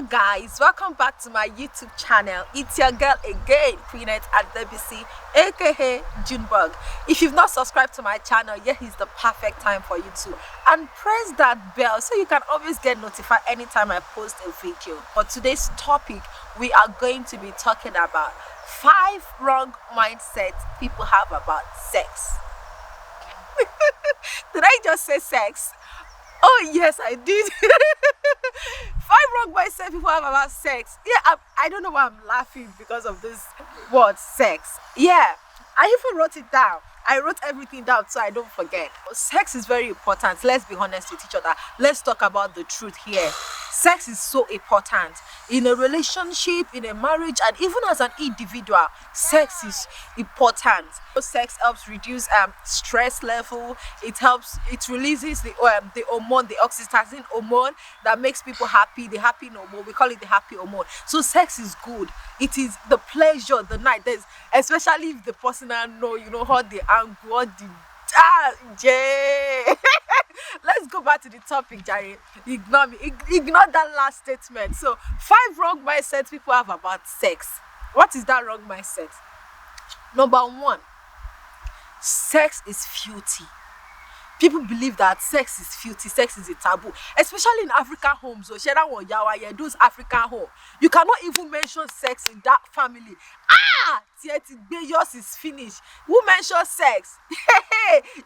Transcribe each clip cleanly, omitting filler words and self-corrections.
Guys, welcome back to my YouTube channel. It's your girl again, Queen at WC, aka Junebug. If you've not subscribed to my channel, here is the perfect time for you to, and press that bell so you can always get notified anytime I post a video. For today's topic, we are going to be talking about 5 wrong mindsets people have about sex. Did I just say sex? Oh yes, I did. 5 wrong mindsets people have about sex. Yeah, I don't know why I'm laughing because of this word sex. Yeah, I even wrote it down. I wrote everything down so I don't forget. Sex is very important. Let's be honest with each other. Let's talk about the truth here. Sex is so important in a relationship, in a marriage, and even as an individual. Sex is important. Sex helps reduce stress level. It releases the hormone, the oxytocin hormone that makes people happy. The happy hormone, we call it the happy hormone. So sex is good. It is the pleasure, the night. There's, especially if the person I know, how the angle, what the Let's go back to the topic, Jerry. Ignore me. Ignore that last statement. So, 5 wrong mindsets people have about sex. What is that wrong mindset? Number 1, sex is filthy. People believe that sex is filthy, sex is a taboo, especially in African homes. So, those African homes, you cannot even mention sex in that family. Yours is finished. Who mentions sex?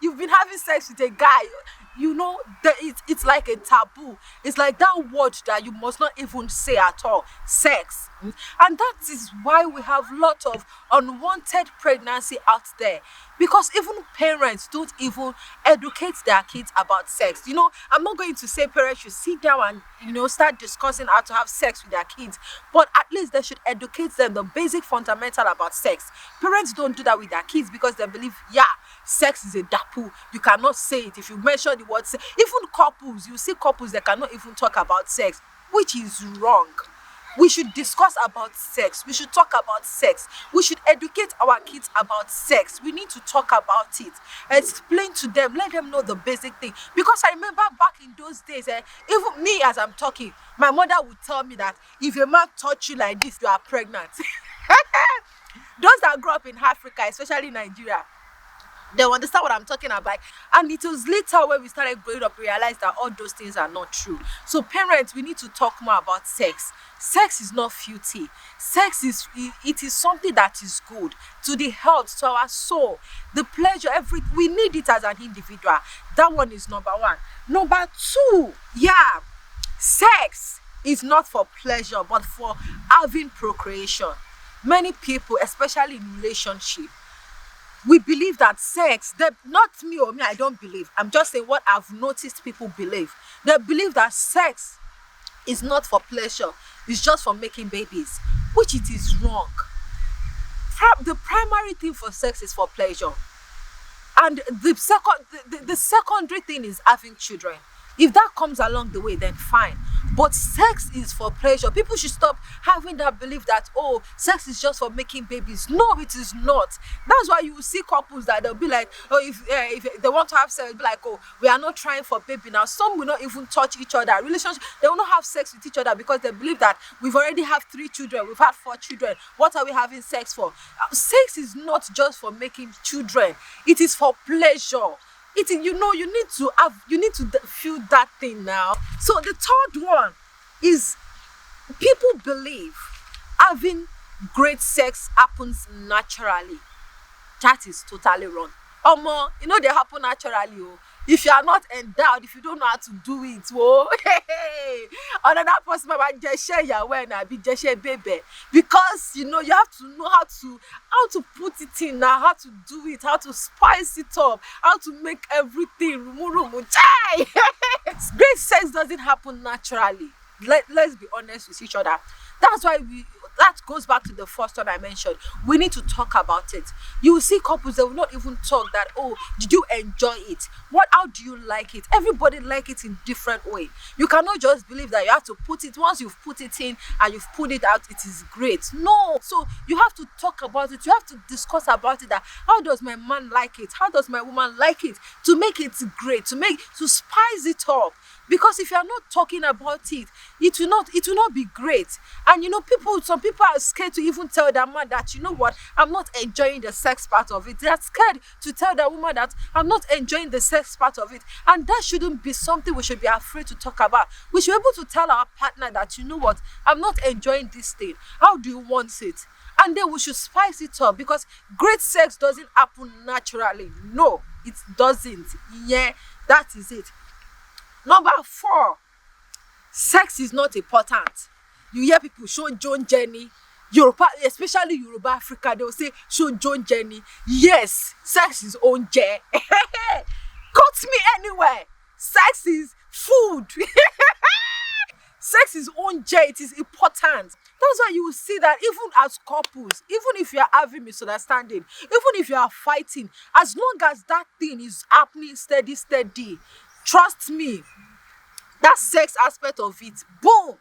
You've been having sex with a guy. It's like a taboo. It's like that word that you must not even say at all. Sex. And that is why we have a lot of unwanted pregnancy out there. Because even parents don't even educate their kids about sex. I'm not going to say parents should sit down and, start discussing how to have sex with their kids. But at least they should educate them the basic fundamental about sex. Parents don't do that with their kids because they believe, sex is a taboo. You cannot say it. If you mention the word sex, even couples, you see couples that cannot even talk about sex, which is wrong. We should discuss about sex. We should talk about sex. We should educate our kids about sex. We need to talk about it. Explain to them. Let them know the basic thing. Because I remember back in those days, even me as I'm talking, my mother would tell me that if a man touch you like this, you are pregnant. Those that grew up in Africa, especially Nigeria, they understand what I'm talking about. And it was later when we started growing up, we realized that all those things are not true. So parents, we need to talk more about sex. Sex is not filthy. Sex is something that is good to the health, to our soul, the pleasure, we need it as an individual. That one is number 1. Number 2, sex is not for pleasure, but for having procreation. Many people, especially in relationship, we believe that sex, not me or me, I don't believe. I'm just saying what I've noticed people believe. They believe that sex is not for pleasure. It's just for making babies, which it is wrong. The primary thing for sex is for pleasure. And the secondary thing is having children. If that comes along the way, then fine. But sex is for pleasure. People should stop having that belief that, sex is just for making babies. No, it is not. That's why you will see couples that they'll be like, if they want to have sex, they'll be like, we are not trying for baby now. Some will not even touch each other. Relationship, they will not have sex with each other because they believe that we've already have 3 children, we've had 4 children. What are we having sex for? Sex is not just for making children. It is for pleasure. You need to feel that thing now. So the third one is people believe having great sex happens naturally. That is totally wrong. They happen naturally. If you are not endowed, if you don't know how to do it, another person might just share your way and be just share baby. Because you have to know how to put it in now, how to do it, how to spice it up, how to make everything. Great sex doesn't happen naturally. Let's be honest with each other. That's why that goes back to the first one I mentioned. We need to talk about it. You will see couples that will not even talk that, did you enjoy it? How do you like it? Everybody like it in different way. You cannot just believe that you have to put it, once you've put it in and you've put it out, it is great. No. So you have to talk about it. You have to discuss about it. That how does my man like it? How does my woman like it? To make it great, to spice it up, Because if you are not talking about it, it will not be great. And some people are scared to even tell their man that, you know what, I'm not enjoying the sex part of it. They are scared to tell their woman that I'm not enjoying the sex part of it. And that shouldn't be something we should be afraid to talk about. We should be able to tell our partner that, you know what, I'm not enjoying this thing. How do you want it? And then we should spice it up, because great sex doesn't happen naturally. No, it doesn't. Yeah, that is it. Number 4, sex is not important. You hear people show John Jenny, Yoruba, especially Yoruba Africa, they will say show John Jenny. Yes, sex is own J. Cut me anywhere. Sex is food. Sex is own J. It is important. That's why you will see that even as couples, even if you are having misunderstanding, even if you are fighting, as long as that thing is happening steady, trust me, that sex aspect of it, boom,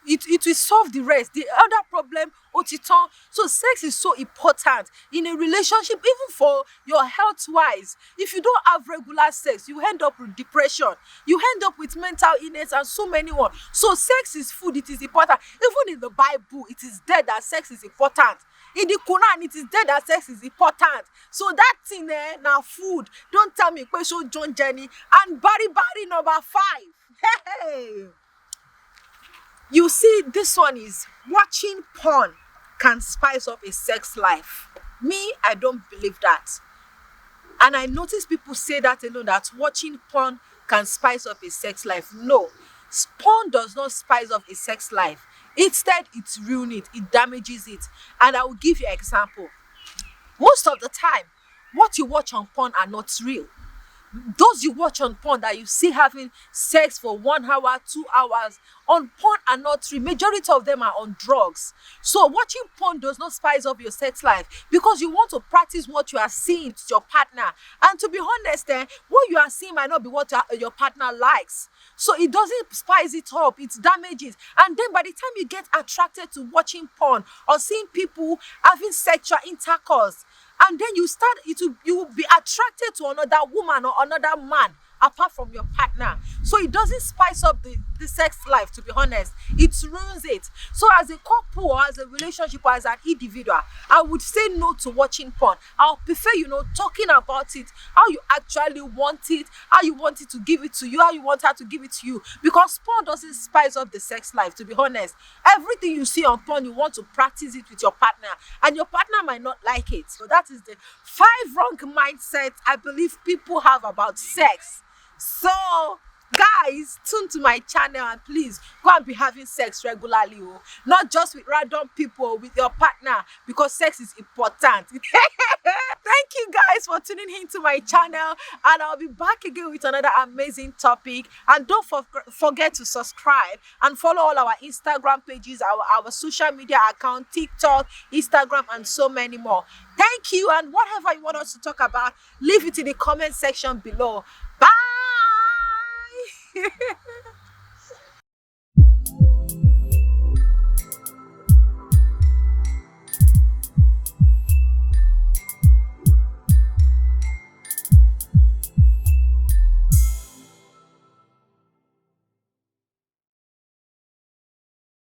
it will solve the rest. The other problem, otiton. So sex is so important in a relationship, even for your health wise. If you don't have regular sex, you end up with depression, you end up with mental illness, and so many more. So sex is food. It is important. Even in the Bible, it is there that sex is important. In the Quran, it is there that sex is important. So that thing now food. Don't tell me question John Jenny. And Barry number 5. Hey, you see, this one is watching porn can spice up a sex life. Me, I don't believe that. And I notice people say that alone, that watching porn can spice up a sex life. No, porn does not spice up a sex life. Instead, it ruins it, it damages it. And I will give you an example. Most of the time, what you watch on porn are not real. Those you watch on porn that you see having sex for 1 hour, 2 hours, on porn are not real. Majority of them are on drugs. So watching porn does not spice up your sex life, because you want to practice what you are seeing with your partner. And to be honest, what you are seeing might not be what your partner likes. So it doesn't spice it up, it damages. And then by the time you get attracted to watching porn or seeing people having sexual intercourse, and then you will be attracted to another woman or another man apart from your partner. So it doesn't spice up the sex life, to be honest. It ruins it. So as a couple or as a relationship or as an individual, I would say no to watching porn. I'll prefer, talking about it, how you actually want it, how you want it to give it to you, how you want her to give it to you. Because porn doesn't spice up the sex life, to be honest. Everything you see on porn, you want to practice it with your partner, and your partner might not like it. So that is the 5 wrong mindsets I believe people have about sex. So guys, tune to my channel and please go and be having sex regularly, not just with random people, with your partner, because sex is important. Thank you guys for tuning into my channel, and I'll be back again with another amazing topic. And don't forget to subscribe and follow all our Instagram pages, our social media account, TikTok, Instagram, and so many more. Thank you, and whatever you want us to talk about, leave it in the comment section below. Bye.